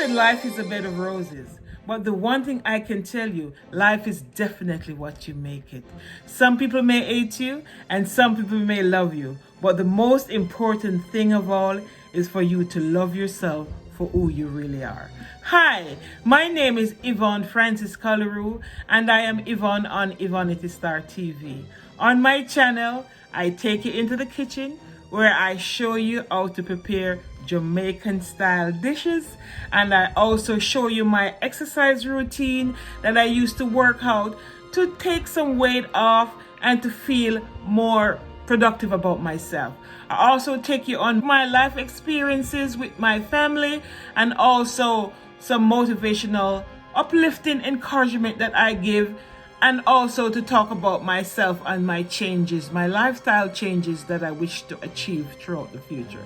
said life is a bed of roses. But the one thing I can tell you, life is definitely what you make it. Some people may hate you and some people may love you. But the most important thing of all is for you to love yourself for who you really are. Hi, my name is Yvonne Francis-Kaleru and I am Yvonne on To Evanity Star TV. On my channel, I take you into the kitchen where I show you how to prepare Jamaican style dishes, and I also show you my exercise routine that I used to work out to take some weight off and to feel more productive about myself. I also take you on my life experiences with my family and also some motivational, uplifting encouragement that I give, and also to talk about myself and my changes, my lifestyle changes that I wish to achieve throughout the future.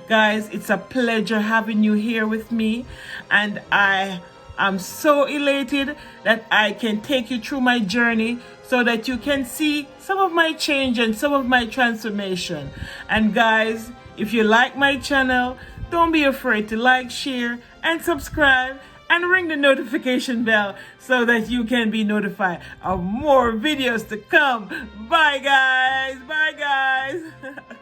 Guys, it's a pleasure having you here with me, and I am so elated that I can take you through my journey so that you can see some of my change and some of my transformation. And guys, if you like my channel, don't be afraid to like, share, and subscribe, and ring the notification bell so that you can be notified of more videos to come. Bye guys. Bye guys.